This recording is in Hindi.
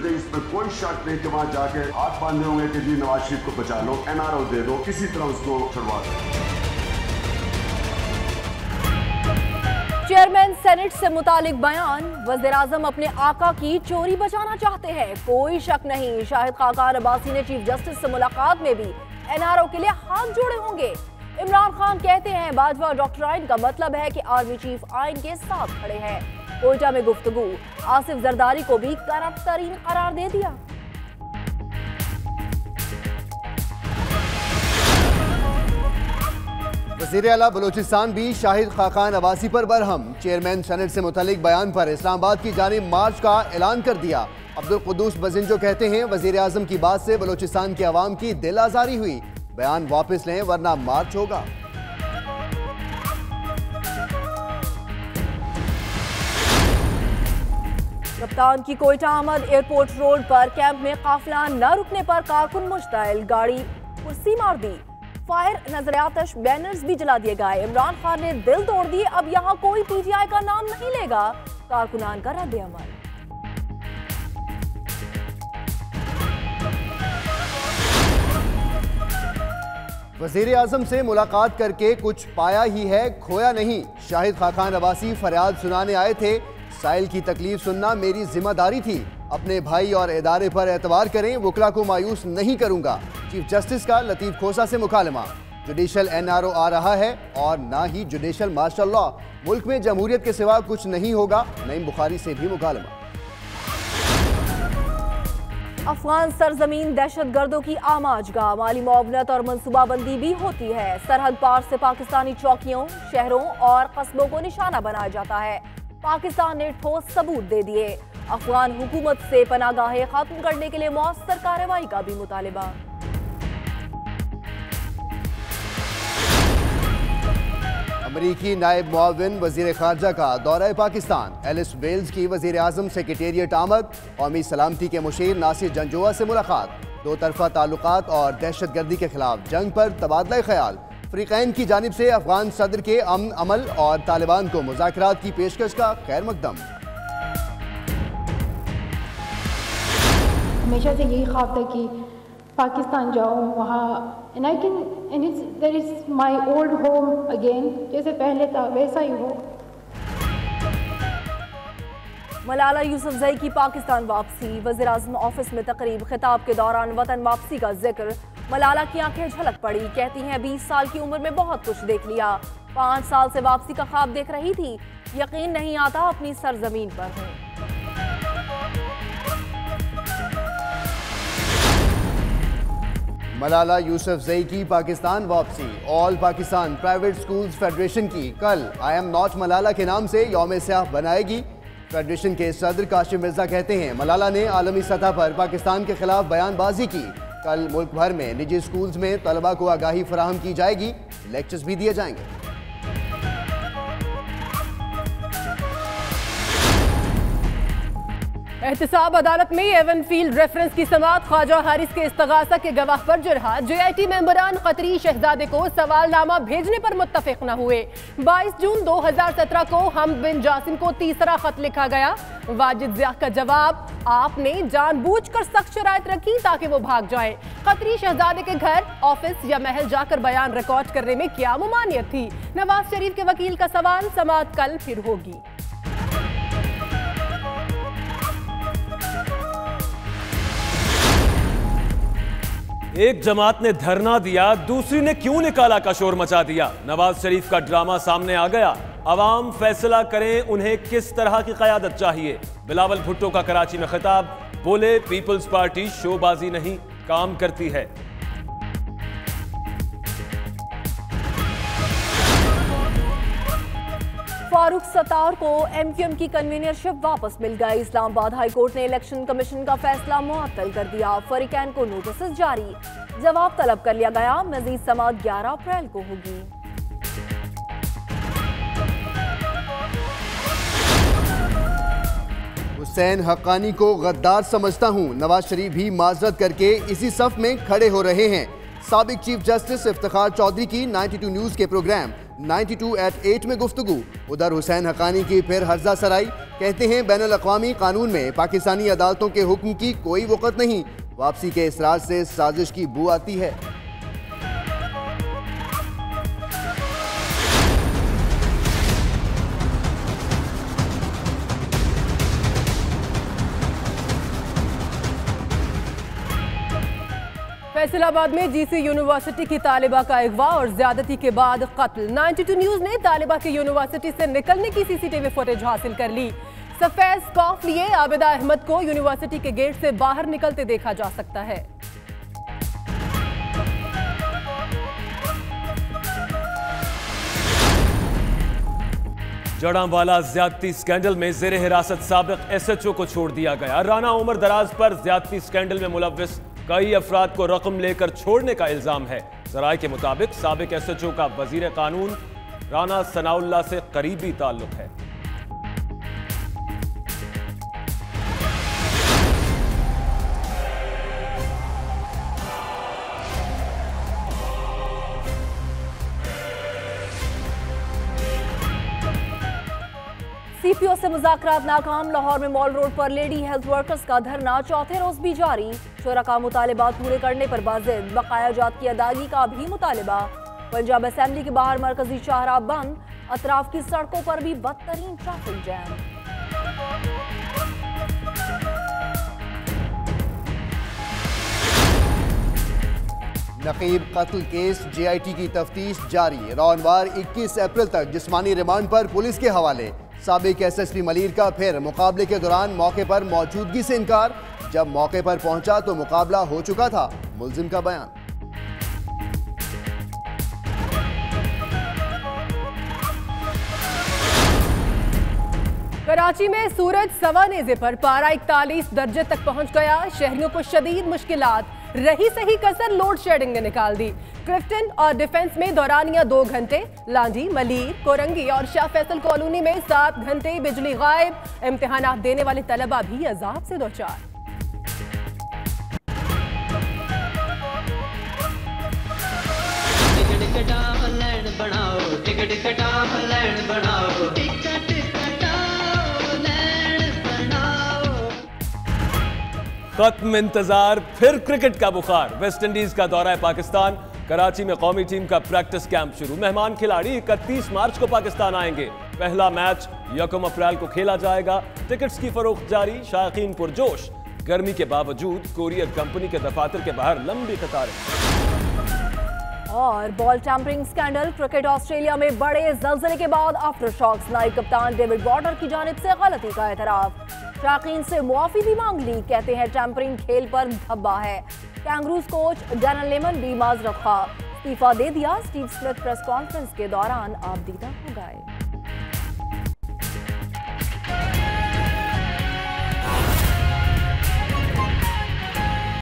मुझे इसमें कोई शक नहीं कि वहाँ जाके हाथ बांधे होंगे कि जी नवाज शरीफ को बचा लो, NRO दे दो, किसी तरह उसको छुड़वा दो। चेयरमैन सेनेट से मुतालिक बयान, वज़ीर-ए-आज़म अपने आका की चोरी बचाना चाहते हैं, कोई शक नहीं। शाहिद खाकान अब्बासी ने चीफ जस्टिस से मुलाकात में भी NRO के लिए हाथ जोड़े होंगे। इमरान खान कहते हैं बाजवा डॉक्टर आइन का मतलब है कि आर्मी चीफ आइन के साथ खड़े हैं। कोयटा में गुफ्तगू, आसिफ जरदारी को भी करप्ट तरीन करार दे दिया। वज़ीर आला बलूचिस्तान भी शाहिद खाकान अब्बासी पर बरहम। चेयरमैन सेनेट से मुतालिक बयान पर इस्लामाबाद की जानिब मार्च का ऐलान कर दिया। अब्दुल कुद्दूस बजिंजो कहते हैं वज़ीर आज़म की बात से बलूचिस्तान के अवाम की दिल आज़ारी हुई, बयान वापस लें वरना मार्च होगा। कप्तान की कोयटा आमद, एयरपोर्ट रोड पर कैंप में काफिला न रुकने पर कारकुन मुश्तइल, गाड़ी कुर्सी मार दी, फायर नजर आतश, बैनर्स भी जला दिए गए। इमरान खान ने दिल तोड़ दिए, अब यहाँ कोई PTI का नाम नहीं लेगा, कारकुनान का रद्द अमल। वज़ीर आज़म से मुलाकात करके कुछ पाया ही है, खोया नहीं। शाहिद खाकान अब्बासी फरियाद सुनाने आए थे, साइल की तकलीफ सुनना मेरी जिम्मेदारी थी, अपने भाई और इदारे पर एतबार करें, वकला को मायूस नहीं करूंगा। चीफ जस्टिस का लतीफ खोसा से मुकालमा, जुडिशल NRO आ रहा है और ना ही जुडिशल मार्शल लॉ, मुल्क में जमहूरियत के सिवा कुछ नहीं होगा। नईम बुखारी से भी मुकालमा। अफगान सरजमीन दहशत गर्दों की आमाजगाह, माली मुआवनत और मनसूबाबंदी भी होती है। सरहद पार से पाकिस्तानी चौकियों, शहरों और कस्बों को निशाना बनाया जाता है। पाकिस्तान ने ठोस सबूत दे दिए। अफगान हुकूमत से पनागाहें खत्म करने के लिए मौसर कार्रवाई का भी मुतालिबा। अमरीकी नायब मुआविन वजीर खारजा का दौरा पाकिस्तान, एलिस वेल्स की वजीर आजम सेक्रेटेरिएट आमद, कौमी सलामती के मुशीर नासिर जंजोआ से मुलाकात, दो तरफा ताल्लुकात और दहशत गर्दी के खिलाफ जंग पर तबादला ख्याल। फ्रीकैन की जानिब से अफगान सदर के अमन अमल और तालिबान को मुज़ाकरात की पेशकश का खैर मकदम। हमेशा से यही ख्वाब था कि पाकिस्तान जाऊँ वहाँ, and I can and it's that is my old home again, जैसे पहले था वैसा ही हो। मलाला यूसुफजई की पाकिस्तान वापसी, वज़ीर-ए-आज़म ऑफिस में तकरीब, खिताब के दौरान वतन वापसी का जिक्र। मलाला की आंखें झलक पड़ी, कहती हैं 20 साल की उम्र में बहुत कुछ देख लिया, 5 साल से वापसी का ख्वाब देख रही थी, यकीन नहीं आता अपनी सरजमीन पर हूँ। मलाला यूसुफजई की पाकिस्तान वापसी, all Pakistan private schools federation की कल आई एम नॉट मलाला के नाम से यौम स्याह बनाएगी। फेडरेशन के सदर काशिम मिर्जा कहते हैं मलाला ने आलमी सतह पर पाकिस्तान के खिलाफ बयानबाजी की। कल मुल्क भर में निजी स्कूल्स में तलबा को आगाही फराहम की जाएगी, लेक्चर्स भी दिए जाएंगे। एहतसाब अदालत में एवनफील्ड रेफरेंस की समाअत, ख्वाजा हारिस के इस्तगासा के गवाह पर जुर्हा। JIT मेंबरान कतरी शहजादे को सवालनामा भेजने पर मुत्तफिक न हुए। 22 जून 2017 को हम बिन जासिम को तीसरा खत लिखा गया। वाजिद ज़िया का जवाब, आपने जानबूझकर सख्त शराइत रखी ताकि वो भाग जाए। कतरी शहजादे के घर, ऑफिस या महल जाकर बयान रिकॉर्ड करने में क्या मुमानियत थी? नवाज शरीफ के वकील का सवाल, समाअत कल फिर होगी। एक जमात ने धरना दिया, दूसरी ने क्यों निकाला का शोर मचा दिया। नवाज शरीफ का ड्रामा सामने आ गया। अवाम फैसला करें उन्हें किस तरह की क़यादत चाहिए। बिलावल भुट्टो का कराची में खिताब, बोले पीपल्स पार्टी शोबाजी नहीं काम करती है। फारूक सत्तार को MQM की कन्वीनरशिप वापस मिल गई। इस्लामाबाद हाई कोर्ट ने इलेक्शन कमीशन का फैसला मुअत्तल कर दिया। फरीकैन को नोटिस जारी, जवाब तलब कर लिया गया। मजीद समाअत 11 अप्रैल को होगी। हुसैन हक्कानी को गद्दार समझता हूं, नवाज शरीफ भी माजरत करके इसी सफ में खड़े हो रहे हैं। साबिक चीफ जस्टिस इफ्तिखार चौधरी की 92 न्यूज के प्रोग्राम 92@8 में गुफ्तगू। उधर हुसैन हक्कानी की फिर हर्जा सराई, कहते हैं बैनुल अक़वामी कानून में पाकिस्तानी अदालतों के हुक्म की कोई वक़्त नहीं, वापसी के इसरार से साजिश की बू आती है। फैसलाबाद में जीसी यूनिवर्सिटी की तालिबा का अगवा और ज्यादती के बाद कत्ल। 92 न्यूज ने तालिबा की यूनिवर्सिटी से निकलने की सीसीटीवी फुटेज हासिल कर ली। सफेद स्कार्फ लिए आबिदा अहमद को यूनिवर्सिटी के गेट से बाहर निकलते देखा जा सकता है। जड़ांवाला ज्यादती स्कैंडल में जेर हिरासत साबिक एसएचओ को छोड़ दिया गया। राना उमर दराज पर ज्यादती स्कैंडल में मुलव्विस कई अफराद को रकम लेकर छोड़ने का इल्जाम है। जराये के मुताबिक साबिक एसएचओ का वजीर कानून राना सनाउल्लाह से करीबी ताल्लुक है। सीपीओ से मुज़ाकरात नाकाम। लाहौर में मॉल रोड पर लेडी हेल्थ वर्कर्स का धरना चौथे रोज भी जारी। शुरका मुतालिबात पूरे करने पर बाजिद, बकाया जात की अदायगी का भी मुतालिबा। पंजाब असेंबली के बाहर मरकजी शाहराह बंद, अतराफ की सड़कों पर भी बदतरीन ट्रैफिक जैम। नकीब कत्ल केस जेआईटी की तफ्तीश जारी। रौनवार 21 अप्रैल तक जिस्मानी रिमांड पर पुलिस के हवाले। साबिक एसएसपी मलीर का फिर मुकाबले के दौरान मौके पर मौजूदगी से इनकार। जब मौके पर पहुंचा तो मुकाबला हो चुका था, मुल्जिम का बयान। कराची में सूरज सवानेजे पर पारा 41 दर्जे तक पहुंच गया। शहरियों को शदीद मुश्किलात। रही सही कसर लोड शेडिंग ने निकाल दी। क्लिफ्टन और डिफेंस में दौरानिया 2 घंटे, लांडी, मलीर, कोरंगी और शाह फैसल कॉलोनी में 7 घंटे बिजली गायब। इम्तिहानात देने वाले तलबा भी अजाब से दो चार। खत्म इंतजार, फिर क्रिकेट का बुखार। वेस्ट इंडीज का दौरा है पाकिस्तान। कराची में कौमी टीम का प्रैक्टिस कैंप शुरू। मेहमान खिलाड़ी 31 मार्च को पाकिस्तान आएंगे। पहला मैच 1 अप्रैल को खेला जाएगा। टिकट्स की फरोख्त जारी, शायकीन पुरजोश। गर्मी के बावजूद कोरियर कंपनी के दफातर के बाहर लंबी कतारें। और ball tampering scandal. Cricket Australia में बड़े जल्जले के बाद आफ्टर शॉक्स। नायब कप्तान डेविड वार्नर की जानिब से गलती का एतराफ। शायकीन से मुआफी भी मांग ली, कहते हैं टैंपरिंग खेल पर धब्बा है। कैंगरूज कोच डैनल लेमन भी माजरत खा, इस्तीफा दे दिया। स्टीव स्मिथ प्रेस कॉन्फ्रेंस के दौरान आप दीदा हो गए।